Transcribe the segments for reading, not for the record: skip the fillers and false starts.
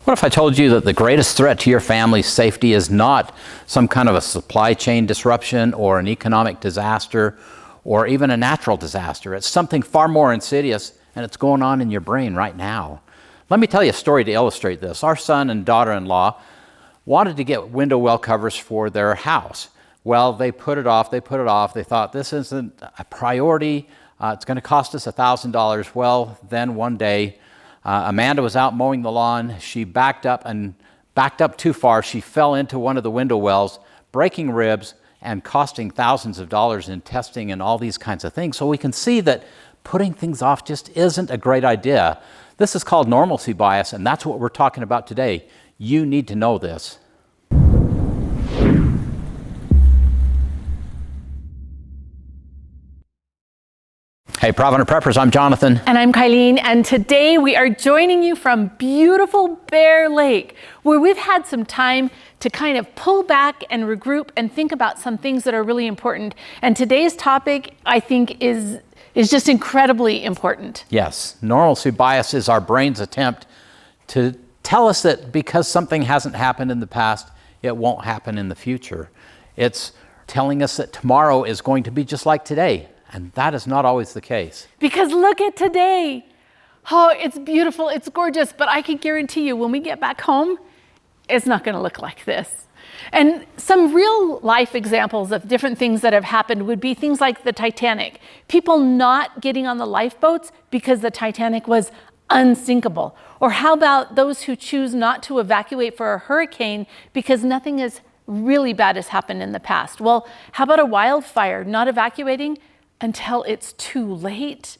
What if I told you that the greatest threat to your family's safety is not some kind of a supply chain disruption or an economic disaster or even a natural disaster? It's something far more insidious, and it's going on in your brain right now. Let me tell you a story to illustrate this. Our son and daughter-in-law wanted to get window well covers for their house. Well, they put it off. They thought, this isn't a priority. It's going to cost us $1,000. Well, then one day, Amanda was out mowing the lawn. She backed up too far. She fell into one of the window wells, breaking ribs and costing thousands of dollars in testing and all these kinds of things. So we can see that putting things off just isn't a great idea. This is called normalcy bias, and that's what we're talking about today. You need to know this. Hey, Provident Preppers, I'm Jonathan. And I'm Kylene, and today we are joining you from beautiful Bear Lake, where we've had some time to kind of pull back and regroup and think about some things that are really important. And today's topic, I think, is just incredibly important. Yes, normalcy bias is our brain's attempt to tell us that because something hasn't happened in the past, it won't happen in the future. It's telling us that tomorrow is going to be just like today. And that is not always the case. Because look at today. Oh, it's beautiful, it's gorgeous, but I can guarantee you when we get back home, it's not going to look like this. And some real life examples of different things that have happened would be things like the Titanic. People not getting on the lifeboats because the Titanic was unsinkable. Or how about those who choose not to evacuate for a hurricane because nothing as really bad has happened in the past? Well, how about a wildfire, not evacuating until it's too late?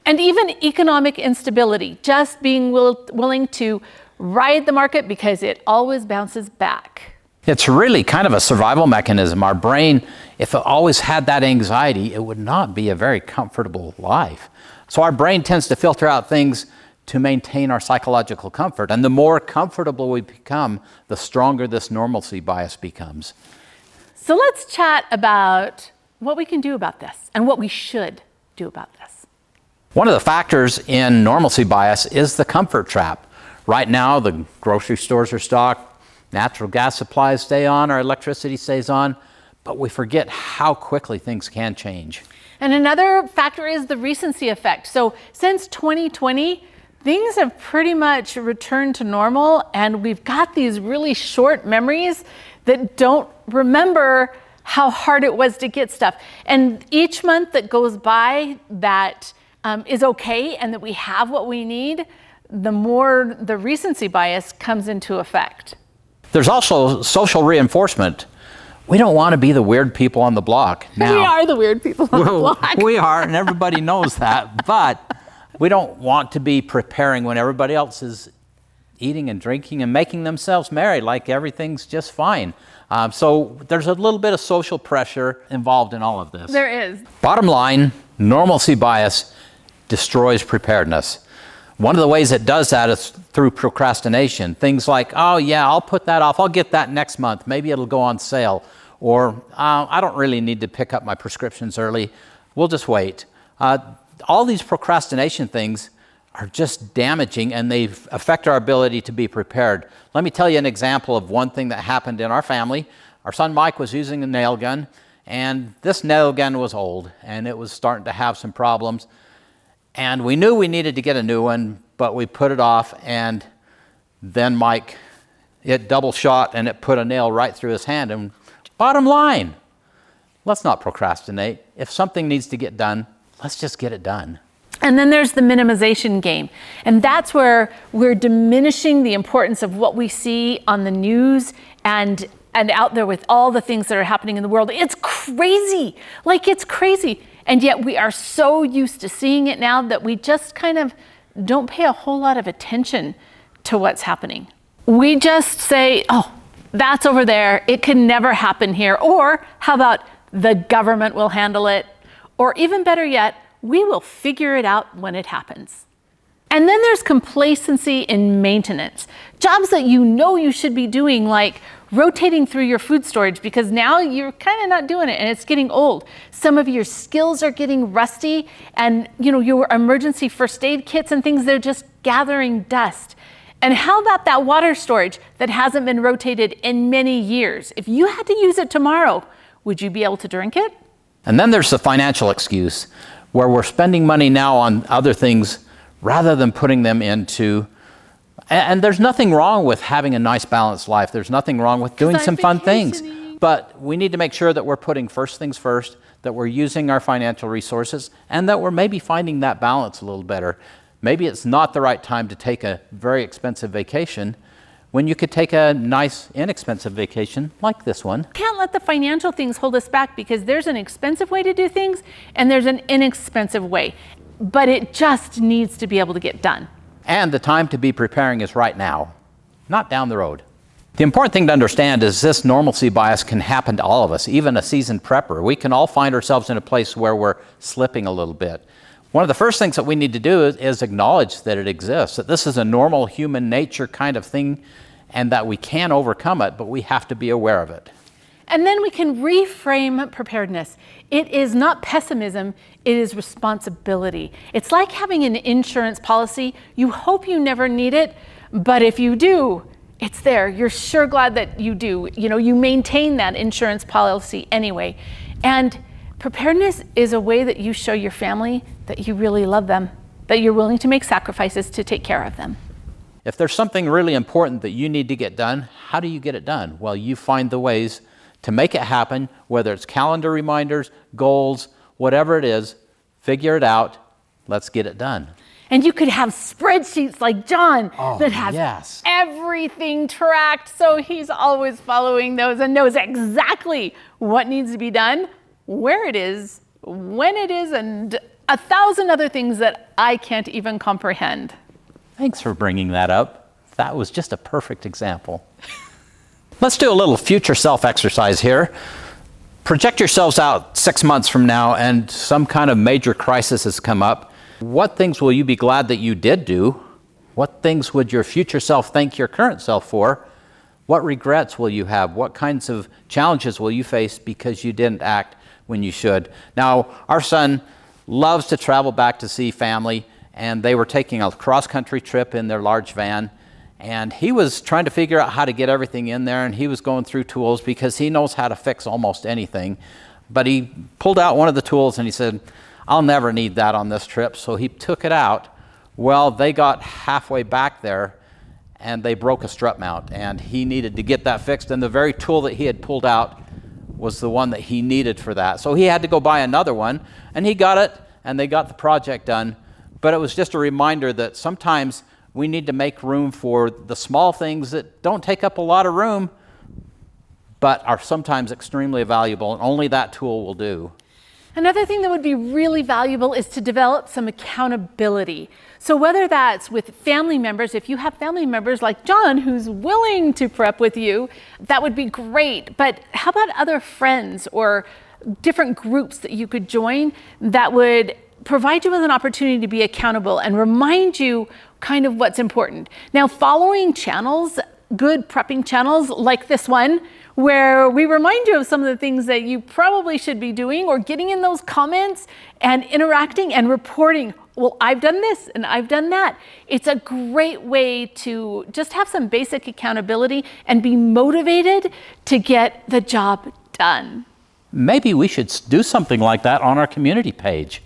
And even economic instability, just being willing to ride the market because it always bounces back. It's really kind of a survival mechanism. Our brain, if it always had that anxiety, it would not be a very comfortable life. So our brain tends to filter out things to maintain our psychological comfort. And the more comfortable we become, the stronger this normalcy bias becomes. So let's chat about what we can do about this and what we should do about this. One of the factors in normalcy bias is the comfort trap. Right now, the grocery stores are stocked, natural gas supplies stay on, our electricity stays on, but we forget how quickly things can change. And another factor is the recency effect. So since 2020, things have pretty much returned to normal, and we've got these really short memories that don't remember how hard it was to get stuff. And each month that goes by that is okay and that we have what we need, the more the recency bias comes into effect. There's also social reinforcement. We don't want to be the weird people on the block. Now, we are the weird people on the block. We are, and everybody knows that, but we don't want to be preparing when everybody else is eating and drinking and making themselves merry like everything's just fine. So there's a little bit of social pressure involved in all of this. There is. Bottom line, normalcy bias destroys preparedness. One of the ways it does that is through procrastination. Things like, oh yeah, I'll put that off. I'll get that next month. Maybe it'll go on sale. Or I don't really need to pick up my prescriptions early. We'll just wait. All these procrastination things are just damaging, and they affect our ability to be prepared. Let me tell you an example of one thing that happened in our family. Our son Mike was using a nail gun, and this nail gun was old, and it was starting to have some problems. And we knew we needed to get a new one, but we put it off, and then Mike, it double shot, and it put a nail right through his hand. And bottom line, let's not procrastinate. If something needs to get done, let's just get it done. And then there's the minimization game. And that's where we're diminishing the importance of what we see on the news and out there with all the things that are happening in the world. It's crazy. Like, it's crazy. And yet we are so used to seeing it now that we just kind of don't pay a whole lot of attention to what's happening. We just say, oh, that's over there. It can never happen here. Or how about the government will handle it? Or even better yet, we will figure it out when it happens. And then there's complacency in maintenance. Jobs that you know you should be doing, like rotating through your food storage, because now you're kind of not doing it and it's getting old. Some of your skills are getting rusty, and your emergency first aid kits and things, they're just gathering dust. And how about that water storage that hasn't been rotated in many years? If you had to use it tomorrow, would you be able to drink it? And then there's the financial excuse, where we're spending money now on other things rather than putting them into, and there's nothing wrong with having a nice balanced life. There's nothing wrong with doing some fun things. But we need to make sure that we're putting first things first, that we're using our financial resources, and that we're maybe finding that balance a little better. Maybe it's not the right time to take a very expensive vacation when you could take a nice, inexpensive vacation like this one. Can't let the financial things hold us back, because there's an expensive way to do things and there's an inexpensive way. But it just needs to be able to get done. And the time to be preparing is right now, not down the road. The important thing to understand is this normalcy bias can happen to all of us, even a seasoned prepper. We can all find ourselves in a place where we're slipping a little bit. One of the first things that we need to do is acknowledge that it exists, that this is a normal human nature kind of thing, and that we can overcome it, but we have to be aware of it. And then we can reframe preparedness. It is not pessimism, it is responsibility. It's like having an insurance policy. You hope you never need it, but if you do, it's there. You're sure glad that you do. You maintain that insurance policy anyway. And preparedness is a way that you show your family that you really love them, that you're willing to make sacrifices to take care of them. If there's something really important that you need to get done, how do you get it done? Well, you find the ways to make it happen, whether it's calendar reminders, goals, whatever it is, figure it out, let's get it done. And you could have spreadsheets like John that has everything tracked, so he's always following those and knows exactly what needs to be done, where it is, when it is, and 1,000 other things that I can't even comprehend. Thanks for bringing that up. That was just a perfect example. Let's do a little future self exercise here. Project yourselves out 6 months from now and some kind of major crisis has come up. What things will you be glad that you did do? What things would your future self thank your current self for? What regrets will you have? What kinds of challenges will you face because you didn't act when you should? Now, our son loves to travel back to see family, and they were taking a cross-country trip in their large van, and he was trying to figure out how to get everything in there, and he was going through tools because he knows how to fix almost anything. But he pulled out one of the tools and he said, I'll never need that on this trip. So he took it out. Well, they got halfway back there and they broke a strut mount, and he needed to get that fixed, and the very tool that he had pulled out was the one that he needed for that. So he had to go buy another one, and he got it, and they got the project done. But it was just a reminder that sometimes we need to make room for the small things that don't take up a lot of room, but are sometimes extremely valuable, and only that tool will do. Another thing that would be really valuable is to develop some accountability. So whether that's with family members, if you have family members like John who's willing to prep with you, that would be great. But how about other friends or different groups that you could join that would provide you with an opportunity to be accountable and remind you kind of what's important. Now, following channels, good prepping channels like this one, where we remind you of some of the things that you probably should be doing, or getting in those comments and interacting and reporting, well, I've done this and I've done that. It's a great way to just have some basic accountability and be motivated to get the job done. Maybe we should do something like that on our community page.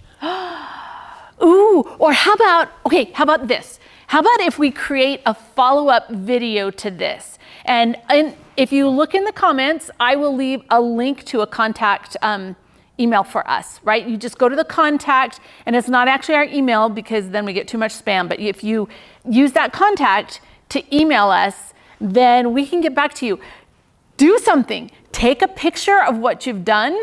Ooh, or how about this? How about if we create a follow-up video to this? And if you look in the comments, I will leave a link to a contact email for us, right? You just go to the contact, and it's not actually our email because then we get too much spam. But if you use that contact to email us, then we can get back to you. Do something. Take a picture of what you've done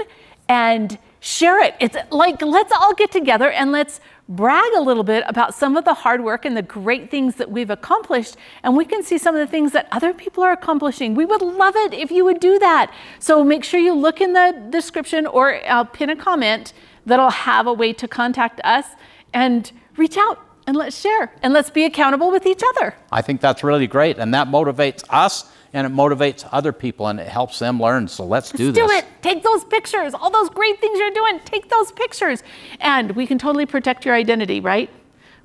and share it. It's like, let's all get together and let's brag a little bit about some of the hard work and the great things that we've accomplished, and we can see some of the things that other people are accomplishing. We would love it if you would do that. So make sure you look in the description, or I'll pin a comment that'll have a way to contact us, and reach out and let's share and let's be accountable with each other. I think that's really great, and that motivates us and it motivates other people and it helps them learn. So let's do this. Do it. Take those pictures. All those great things you're doing, take those pictures. And we can totally protect your identity, right?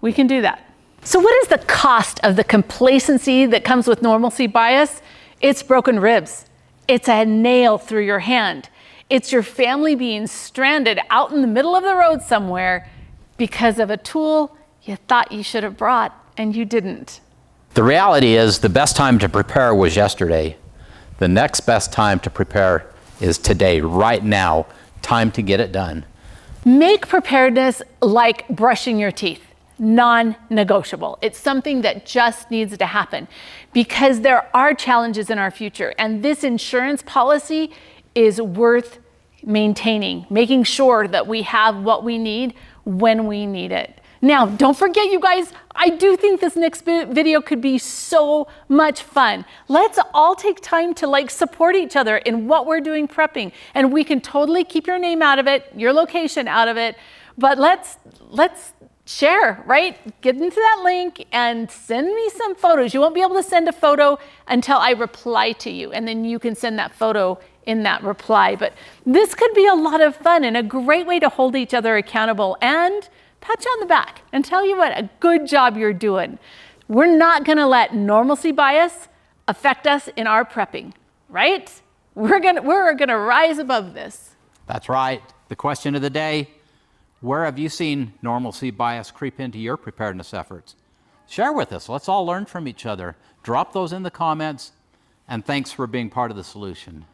We can do that. So what is the cost of the complacency that comes with normalcy bias? It's broken ribs. It's a nail through your hand. It's your family being stranded out in the middle of the road somewhere because of a tool you thought you should have brought and you didn't. The reality is the best time to prepare was yesterday. The next best time to prepare is today, right now. Time to get it done. Make preparedness like brushing your teeth. Non-negotiable. It's something that just needs to happen because there are challenges in our future, and this insurance policy is worth maintaining, making sure that we have what we need when we need it. Now, don't forget, you guys, I do think this next video could be so much fun. Let's all take time to support each other in what we're doing prepping, and we can totally keep your name out of it, your location out of it, but let's share, right? Get into that link and send me some photos. You won't be able to send a photo until I reply to you, and then you can send that photo in that reply. But this could be a lot of fun and a great way to hold each other accountable and pat you on the back and tell you what a good job you're doing. We're not gonna let normalcy bias affect us in our prepping, right? We're gonna rise above this. That's right. The question of the day: where have you seen normalcy bias creep into your preparedness efforts? Share with us. Let's all learn from each other. Drop those in the comments, and thanks for being part of the solution.